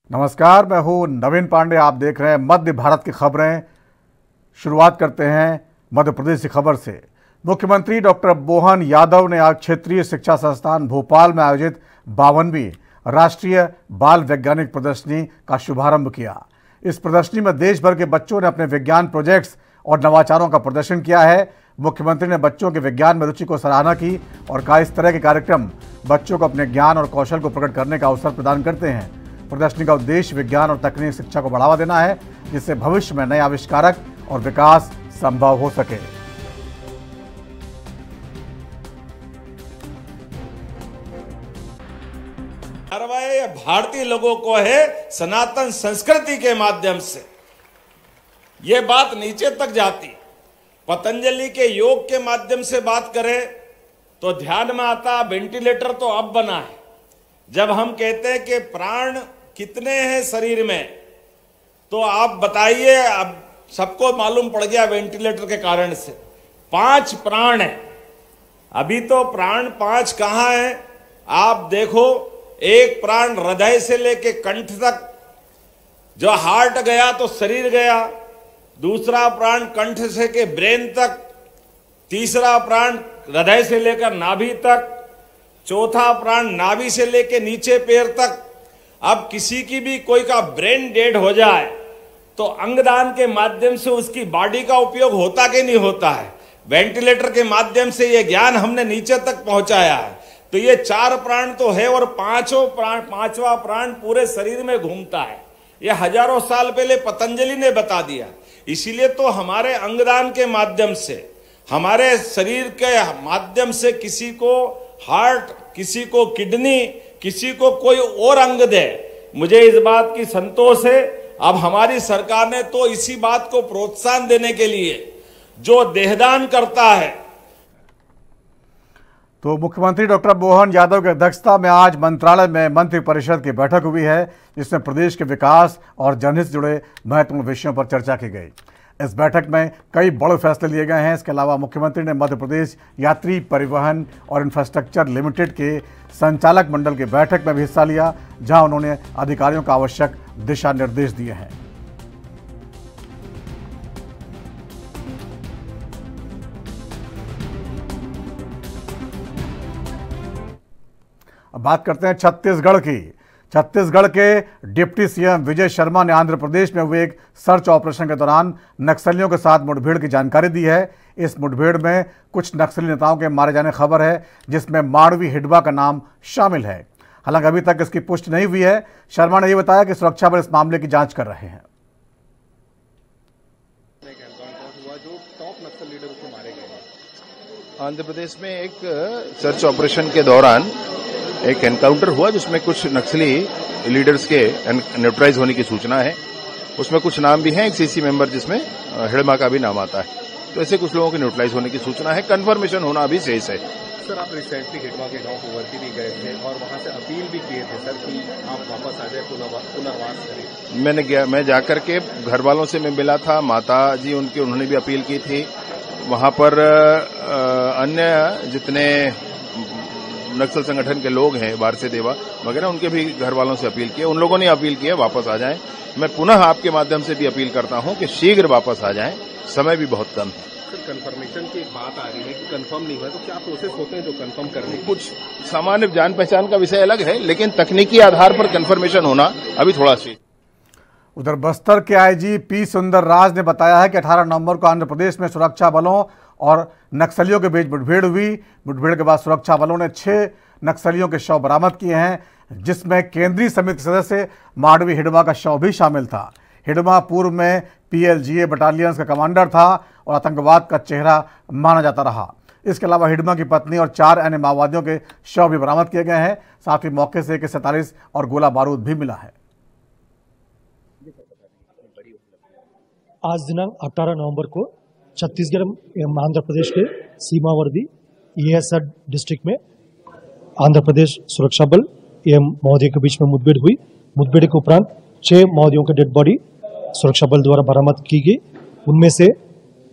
नमस्कार, मैं हूं नवीन पांडे। आप देख रहे हैं मध्य भारत की खबरें। शुरुआत करते हैं मध्य प्रदेश की खबर से। मुख्यमंत्री डॉक्टर मोहन यादव ने आज क्षेत्रीय शिक्षा संस्थान भोपाल में आयोजित 52वीं राष्ट्रीय बाल वैज्ञानिक प्रदर्शनी का शुभारंभ किया। इस प्रदर्शनी में देश भर के बच्चों ने अपने विज्ञान प्रोजेक्ट्स और नवाचारों का प्रदर्शन किया है। मुख्यमंत्री ने बच्चों के विज्ञान में रुचि को सराहना की और कहा, इस तरह के कार्यक्रम बच्चों को अपने ज्ञान और कौशल को प्रकट करने का अवसर प्रदान करते हैं। प्रदर्शनी का उद्देश्य विज्ञान और तकनीकी शिक्षा को बढ़ावा देना है, जिससे भविष्य में नए आविष्कारक और विकास संभव हो सके। भारतीय लोगों को है सनातन संस्कृति के माध्यम से ये बात नीचे तक जाती। पतंजलि के योग के माध्यम से बात करें तो ध्यान में आता वेंटिलेटर तो अब बना है। जब हम कहते हैं कि प्राण कितने हैं शरीर में, तो आप बताइए, अब सबको मालूम पड़ गया वेंटिलेटर के कारण से 5 प्राण है। अभी तो प्राण 5 कहां है आप देखो। एक प्राण हृदय से लेके कंठ तक, जो हार्ट गया तो शरीर गया। दूसरा प्राण कंठ से के ब्रेन तक। तीसरा प्राण हृदय से लेकर नाभि तक। चौथा प्राण नाभि से लेकर नीचे पैर तक। अब किसी की भी कोई का ब्रेन डेड हो जाए तो अंगदान के माध्यम से उसकी बॉडी का उपयोग होता कि नहीं होता है। वेंटिलेटर के माध्यम से ये ज्ञान हमने नीचे तक पहुंचाया है। तो ये 4 प्राण तो है और 5वां प्राण पूरे शरीर में घूमता है। ये हजारों साल पहले पतंजलि ने बता दिया। इसीलिए तो हमारे अंगदान के माध्यम से, हमारे शरीर के माध्यम से किसी को हार्ट, किसी को किडनी, किसी को कोई और अंग दे, मुझे इस बात की संतोष है। अब हमारी सरकार ने तो इसी बात को प्रोत्साहन देने के लिए जो देहदान करता है। तो मुख्यमंत्री डॉक्टर मोहन यादव की अध्यक्षता में आज मंत्रालय में मंत्रिपरिषद की बैठक हुई है, जिसमें प्रदेश के विकास और जनहित से जुड़े महत्वपूर्ण विषयों पर चर्चा की गई। इस बैठक में कई बड़े फैसले लिए गए हैं। इसके अलावा मुख्यमंत्री ने मध्य प्रदेश यात्री परिवहन और इंफ्रास्ट्रक्चर लिमिटेड के संचालक मंडल की बैठक में भी हिस्सा लिया, जहां उन्होंने अधिकारियों को आवश्यक दिशा निर्देश दिए हैं। अब बात करते हैं छत्तीसगढ़ की। छत्तीसगढ़ के डिप्टी सीएम विजय शर्मा ने आंध्र प्रदेश में हुए एक सर्च ऑपरेशन के दौरान नक्सलियों के साथ मुठभेड़ की जानकारी दी है। इस मुठभेड़ में कुछ नक्सली नेताओं के मारे जाने की खबर है, जिसमें माड़वी हिडवा का नाम शामिल है। हालांकि अभी तक इसकी पुष्टि नहीं हुई है। शर्मा ने यह बताया कि सुरक्षा बल इस मामले की जांच कर रहे हैं। आंध्र प्रदेश में एक सर्च ऑपरेशन के दौरान एक एनकाउंटर हुआ, जिसमें कुछ नक्सली लीडर्स के न्यूट्रलाइज होने की सूचना है। उसमें कुछ नाम भी हैं, एक सीसी मेंबर जिसमें हिडमा का भी नाम आता है। तो ऐसे कुछ लोगों के न्यूट्रलाइज होने की सूचना है। कंफर्मेशन होना अभी शेष है। सर, आप रिसेंटली हिडमा के गांव कुंवरती भी गए थे और वहां से अपील भी किए थे सर कि आप वापस आ जाए, पुनर्वास करें। मैं जाकर के घर वालों से मैं मिला था, माता जी उन्होंने भी अपील की थी। वहां पर अन्य जितने नक्सल संगठन के लोग हैं, वारसे देवा वगैरह, उनके भी घर वालों से अपील की है। उन लोगों ने अपील की है वापस आ जाएं। मैं पुनः आपके माध्यम से भी अपील करता हूं कि शीघ्र वापस आ जाएं, समय भी बहुत कम है। सर, कंफर्मेशन की बात आ रही है कि कंफर्म नहीं हुआ, तो क्या प्रोसेस होते हैं जो कंफर्म करने? कुछ सामान्य जान पहचान का विषय अलग है, लेकिन तकनीकी आधार पर कंफर्मेशन होना अभी थोड़ा सी। उधर बस्तर के आईजी पी सुंदर राज ने बताया है कि 18 नवंबर को आंध्र प्रदेश में सुरक्षा बलों और नक्सलियों के बीच मुठभेड़ हुई। मुठभेड़ के बाद सुरक्षा बलों ने 6 नक्सलियों के शव बरामद किए हैं, जिसमें केंद्रीय समिति सदस्य माड़वी हिडवा का शव भी शामिल था। हिडवा पूर्व में PLGA बटालियंस का कमांडर था और आतंकवाद का चेहरा माना जाता रहा। इसके अलावा हिडमा की पत्नी और 4 अन्य माओवादियों के शव भी बरामद किए गए हैं। साथ ही मौके से AK-47 और गोला बारूद भी मिला है। आज दिनांक 18 नवंबर को छत्तीसगढ़ एवं आंध्र प्रदेश के सीमावर्ती ESR डिस्ट्रिक्ट में आंध्र प्रदेश सुरक्षा बल एवं माओवादियों के बीच में मुठभेड़ हुई। मुठभेड़ के उपरांत 6 माओवादियों के डेड बॉडी सुरक्षा बल द्वारा बरामद की गई। उनमें से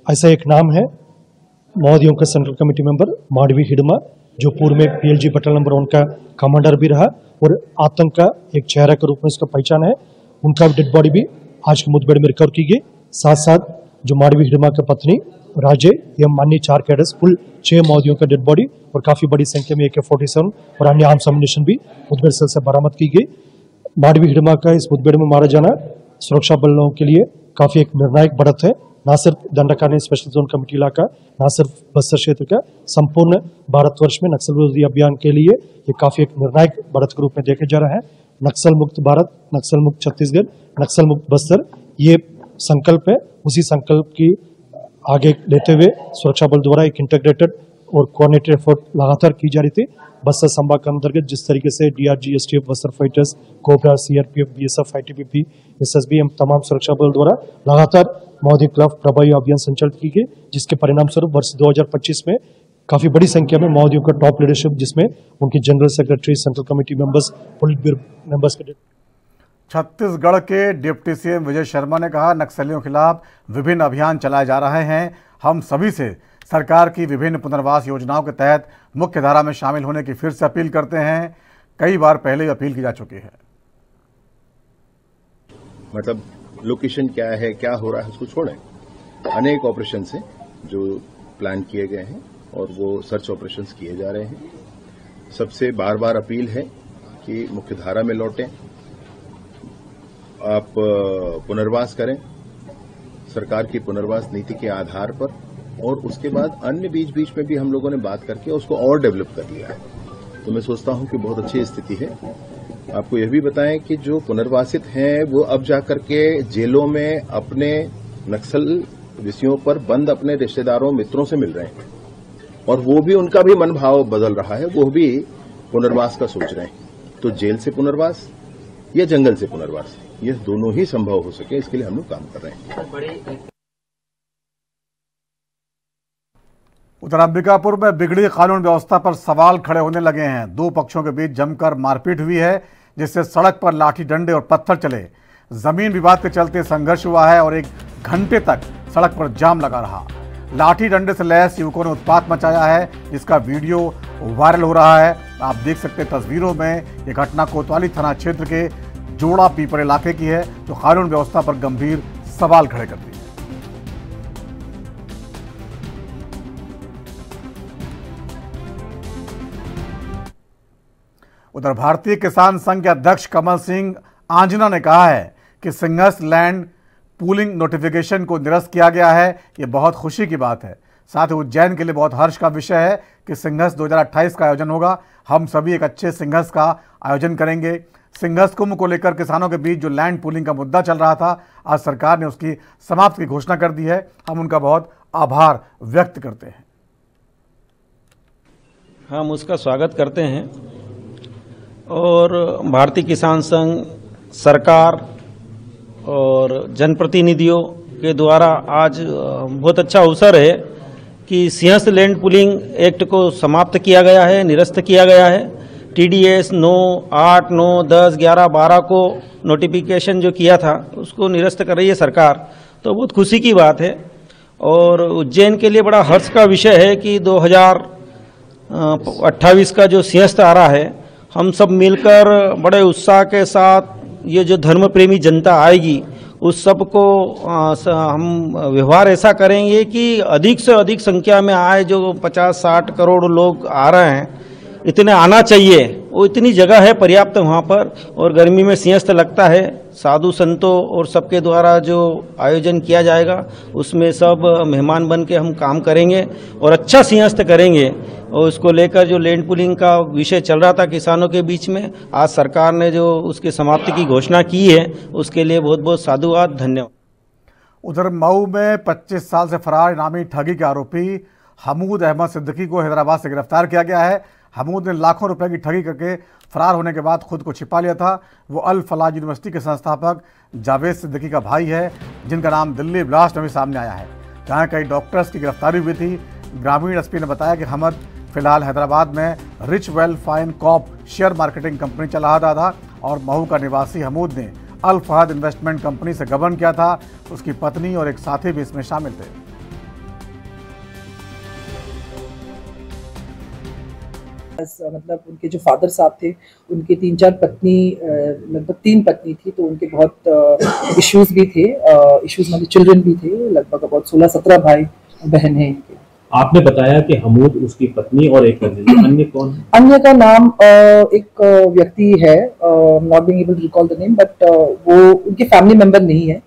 ऐसा एक नाम है माओवादियों का central committee member Madvi Hidma, जो पूर्व में PLG बटालियन नंबर 1 का कमांडर भी रहा और आतंक का एक चेहरा के रूप में इसका पहचान है। उनका डेड बॉडी भी आज के मुठभेड़ में रिकवर की गई। साथ साथ जो माडवी हिडमा की पत्नी राजे एवं अन्य 4 कैडर्स कुल 6 माओवादियों का डेड बॉडी और काफी बड़ी संख्या में AK-47 और अन्य आर्म्स एम्युनिशन भी मुठभेड़ स्थल से बरामद की गई। माडवी हिडमा का इस मुठभेड़ में मारा जाना सुरक्षा बलों के लिए काफी एक निर्णायक बढ़त है। न सिर्फ दंडकारण्य स्पेशल जोन कमेटी इलाका, न सिर्फ बस्तर क्षेत्र का, संपूर्ण भारतवर्ष में नक्सल विरोधी अभियान के लिए ये काफी एक निर्णायक बढ़त के रूप में देखा जा रहा है। नक्सल मुक्त भारत, नक्सल मुक्त छत्तीसगढ़, नक्सल मुक्त बस्तर, ये संकल्प है। उसी संकल्प की आगे लेते हुए सुरक्षा बल द्वारा एक इंटीग्रेटेड और कोऑर्डिनेटेड एफर्ट लगातार की जा रही थी। बस्तर संभाग के अंतर्गत जिस तरीके से DRG, STF, Bastar fighters, cobra, CRPF, BSF, ITBP, SSB एवं तमाम सुरक्षा बल द्वारा लगातार माओवादी खिलाफ प्रभावी अभियान संचालित की गई, जिसके परिणाम स्वरूप वर्ष 2025 में काफी बड़ी संख्या में माओवादियों का टॉप लीडरशिप, जिसमें उनकी general secretary, central committee members, politburo members के। छत्तीसगढ़ के डिप्टी CM विजय शर्मा ने कहा, नक्सलियों के खिलाफ विभिन्न अभियान चलाए जा रहे हैं। हम सभी से सरकार की विभिन्न पुनर्वास योजनाओं के तहत मुख्य धारा में शामिल होने की फिर से अपील करते हैं। कई बार पहले अपील की जा चुकी है। मतलब लोकेशन क्या है, क्या हो रहा है, उसको छोड़ें। अनेक ऑपरेशन हैं जो प्लान किए गए हैं और वो सर्च ऑपरेशंस किए जा रहे हैं। सबसे बार बार अपील है कि मुख्य धारा में लौटें, आप पुनर्वास करें सरकार की पुनर्वास नीति के आधार पर, और उसके बाद अन्य बीच में भी हम लोगों ने बात करके उसको और डेवलप कर लिया है। तो मैं सोचता हूं कि बहुत अच्छी स्थिति है। आपको यह भी बताएं कि जो पुनर्वासित हैं वो अब जाकर के जेलों में अपने नक्सल विषयों पर बंद अपने रिश्तेदारों, मित्रों से मिल रहे हैं, और वो भी, उनका भी मनभाव बदल रहा है, वो भी पुनर्वास का सोच रहे हैं। तो जेल से पुनर्वास या जंगल से पुनर्वास, ये दोनों ही संभव हो सके, इसके लिए हम लोग काम कर रहे हैं। उधर अंबिकापुर में बिगड़ी कानून व्यवस्था पर सवाल खड़े होने लगे हैं। 2 पक्षों के बीच जमकर मारपीट हुई है, जिससे सड़क पर लाठी डंडे और पत्थर चले। जमीन विवाद के चलते संघर्ष हुआ है और 1 घंटे तक सड़क पर जाम लगा रहा। लाठी डंडे से लैस युवकों ने उत्पात मचाया है, जिसका वीडियो वायरल हो रहा है। आप देख सकते हैं तस्वीरों में। ये घटना कोतवाली थाना क्षेत्र के जोड़ा पीपर इलाके की है, जो कानून व्यवस्था पर गंभीर सवाल खड़े करती है। उधर भारतीय किसान संघ के अध्यक्ष कमल सिंह आंजना ने कहा है कि सिंहस्थ लैंड पूलिंग नोटिफिकेशन को निरस्त किया गया है। ये बहुत खुशी की बात है। साथ ही उज्जैन के लिए बहुत हर्ष का विषय है कि सिंहस्थ 2028 का आयोजन होगा। हम सभी एक अच्छे सिंहस्थ का आयोजन करेंगे। सिंहस्थ कुंभ को लेकर किसानों के बीच जो लैंड पूलिंग का मुद्दा चल रहा था, आज सरकार ने उसकी समाप्ति की घोषणा कर दी है। हम उनका बहुत आभार व्यक्त करते हैं। हम उसका स्वागत करते हैं और भारतीय किसान संघ, सरकार और जनप्रतिनिधियों के द्वारा आज बहुत अच्छा अवसर है कि सिंहस्थ लैंड पूलिंग एक्ट को समाप्त किया गया है, निरस्त किया गया है। TDS 9, 8, 9, 10, 11, 12 को नोटिफिकेशन जो किया था उसको निरस्त कर रही है सरकार, तो बहुत खुशी की बात है। और उज्जैन के लिए बड़ा हर्ष का विषय है कि 2028 का जो सिंहस्थ आ रहा है, हम सब मिलकर बड़े उत्साह के साथ ये जो धर्म प्रेमी जनता आएगी उस सब को हम व्यवहार ऐसा करेंगे कि अधिक से अधिक संख्या में आए। जो 50-60 करोड़ लोग आ रहे हैं, इतने आना चाहिए, वो इतनी जगह है पर्याप्त वहाँ पर। और गर्मी में सिंहस्थ लगता है, साधु संतों और सबके द्वारा जो आयोजन किया जाएगा उसमें सब मेहमान बन के हम काम करेंगे और अच्छा सिंहस्थ करेंगे। और उसको लेकर जो लैंड पूलिंग का विषय चल रहा था किसानों के बीच में, आज सरकार ने जो उसकी समाप्ति की घोषणा की है उसके लिए बहुत बहुत साधुवाद, धन्यवाद। उधर मऊ में 25 साल से फरार इनामी ठगी के आरोपी हमूद अहमद सिद्दीकी को हैदराबाद से गिरफ्तार किया गया है। हमूद ने लाखों रुपए की ठगी करके फरार होने के बाद खुद को छिपा लिया था। वो अल फलाह यूनिवर्सिटी के संस्थापक जावेद सिद्दीकी का भाई है, जिनका नाम दिल्ली ब्लास्ट में भी सामने आया है, जहां कई डॉक्टर्स की गिरफ्तारी हुई थी। ग्रामीण एसपी ने बताया कि हमद फिलहाल हैदराबाद में rich well fine corp share marketing company चला रहा था और महू का निवासी हमूद ने अल फहद इन्वेस्टमेंट कंपनी से गबन किया था। उसकी पत्नी और एक साथी भी इसमें शामिल थे। मतलब उनके जो फादर साहब थे उनके 3-4 पत्नी, लगभग 3 पत्नी थी, तो उनके बहुत इश्यूज भी थे, इश्यूज मतलब चिल्ड्रन भी थे, लगभग बहुत 16-17 भाई बहन हैं इनके। आपने बताया कि हमूद, उसकी पत्नी और एक अन्य कौन? अन्य का नाम एक व्यक्ति है, not being able to recall the name, but वो उनके फैमिली मेंबर नहीं है।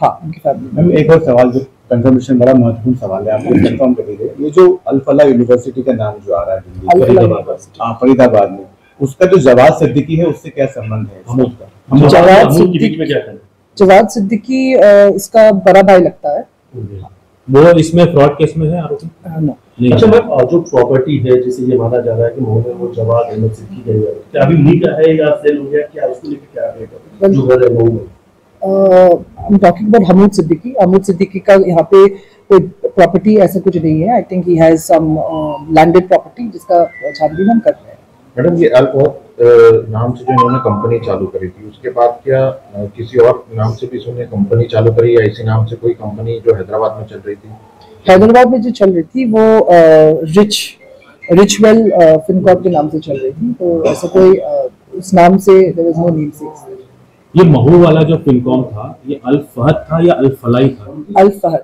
हाँ, उनके फैमिली में। एक और सवाल, जो कंफर्मेशन बड़ा महत्वपूर्ण सवाल है, आपको कंफर्म कर दीजिए, ये जो अल-फलाह यूनिवर्सिटी का नाम जो आ रहा है दिल्ली फरीदाबाद में, उसका जो जवाद सिद्दीकी है उससे क्या संबंध है? हमूद का जवाद सिद्दीकी इसका बड़ा भाई लगता है। वो इसमें फ्रॉड केस में है आरोपी? अच्छा मैम, जो प्रॉपर्टी है जिसे ये माना जा रहा है कि मोहम्मद वो जवाद अहमद सिद्दीकी गई है, क्या अभी लीक है या सेल हो गया, क्या उसको लेकर क्या अपडेट है जो घर है Mohammad? I'm talking about Hamood Siddiqui. Hamood Siddiqui का यहाँ पे कोई प्रॉपर्टी ऐसा कुछ नहीं है। I think he has some landed property जिसका छानबीन हम कर रहे हैं। मैडम, ये नाम से जो इन्होंने कंपनी चालू करी थी, उसके बाद क्या किसी और नाम से भी इसने कंपनी चालू करी या इसी नाम से कोई कंपनी जो हैदराबाद में चल रही थी? हैदराबाद में जो चल रही थी वो रिचवेल फिनकॉर्प के नाम से चल रही थी, तो ऐसा कोई उस नाम से there was no name से। ये महू वाला जो फिनकॉम था, ये अल फहद था या अल फलाई था? अल फहद।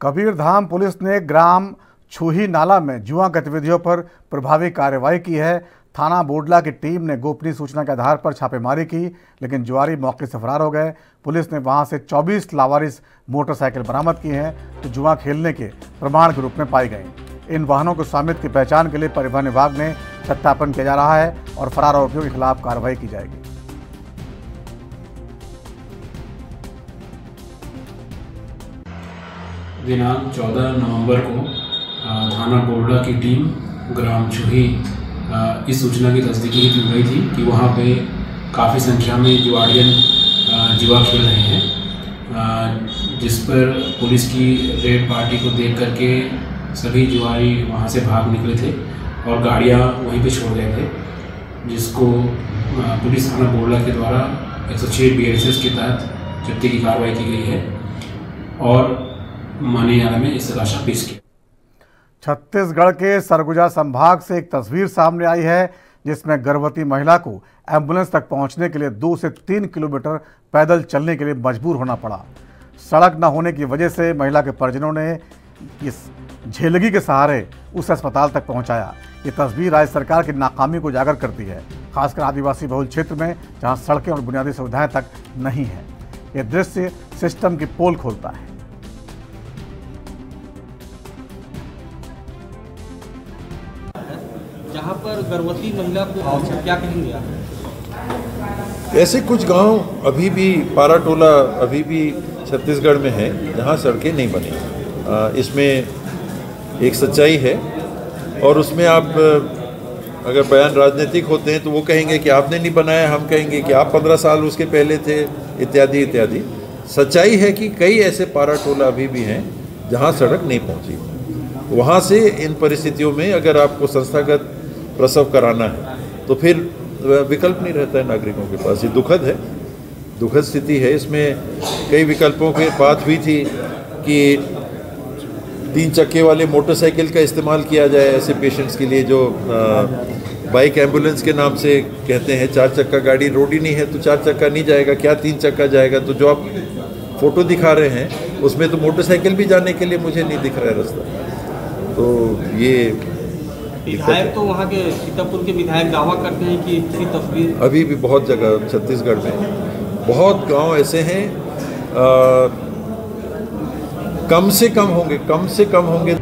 कबीरधाम पुलिस ने ग्राम छूही नाला में जुआ गतिविधियों पर प्रभावी कार्रवाई की है। थाना बोडला की टीम ने गोपनीय सूचना के आधार पर छापेमारी की, लेकिन जुआरी मौके से फरार हो गए। पुलिस ने वहां से 24 लावारिस मोटरसाइकिल बरामद की हैं, तो जुआ खेलने के प्रमाण के रूप में पाई गई। इन वाहनों को स्वामित्व की पहचान के लिए परिवहन विभाग ने सत्यापन किया जा रहा है और फरार आरोपियों के खिलाफ कार्रवाई की जाएगी। दिनांक 14 नवंबर को थाना बोडला की टीम ग्राम छुही इस सूचना की तस्दीकी की गई थी कि वहाँ पे काफ़ी संख्या में जुआड़ियन जुआ खेल रहे हैं, जिस पर पुलिस की रेड पार्टी को देख करके सभी जुआरी वहाँ से भाग निकले थे और गाड़ियाँ वहीं पे छोड़ गए थे, जिसको पुलिस थाना बोडला के द्वारा 106 BNSS के तहत जब्ती की कार्रवाई की गई है और माननीय न्यायालय में इस लाशा पेश किया। छत्तीसगढ़ के सरगुजा संभाग से एक तस्वीर सामने आई है, जिसमें गर्भवती महिला को एम्बुलेंस तक पहुंचने के लिए 2 से 3 किलोमीटर पैदल चलने के लिए मजबूर होना पड़ा। सड़क न होने की वजह से महिला के परिजनों ने इस झेलगी के सहारे उस अस्पताल तक पहुंचाया। ये तस्वीर राज्य सरकार की नाकामी को उजागर करती है, खासकर आदिवासी बहुल क्षेत्र में जहां सड़कें और बुनियादी सुविधाएं तक नहीं है। ये दृश्य सिस्टम की पोल खोलता है। जहाँ पर गर्भवती महिला को आवश्यक, क्या कहेंगे आप? ऐसे कुछ गांव अभी भी, पाराटोला अभी भी छत्तीसगढ़ में है जहाँ सड़कें नहीं बनी। इसमें एक सच्चाई है और उसमें आप अगर बयान राजनीतिक होते हैं तो वो कहेंगे कि आपने नहीं बनाया, हम कहेंगे कि आप 15 साल उसके पहले थे, इत्यादि इत्यादि। सच्चाई है कि कई ऐसे पाराटोला अभी भी हैं जहाँ सड़क नहीं पहुँची। वहाँ से इन परिस्थितियों में अगर आपको संस्थागत प्रसव कराना है तो फिर विकल्प नहीं रहता है नागरिकों के पास। ये दुखद है, दुखद स्थिति है। इसमें कई विकल्पों की बात हुई थी कि 3 चक्के वाले मोटरसाइकिल का इस्तेमाल किया जाए ऐसे पेशेंट्स के लिए जो बाइक एम्बुलेंस के नाम से कहते हैं। 4 चक्का गाड़ी रोड ही नहीं है तो 4 चक्का नहीं जाएगा, क्या 3 चक्का जाएगा? तो जो आप फोटो दिखा रहे हैं उसमें तो मोटरसाइकिल भी जाने के लिए मुझे नहीं दिख रहा है रास्ता। तो ये विधायक तो वहाँ के सीतापुर के विधायक दावा करते हैं कि इसी तस्वीर अभी भी बहुत जगह छत्तीसगढ़ में बहुत गांव ऐसे हैं, कम से कम होंगे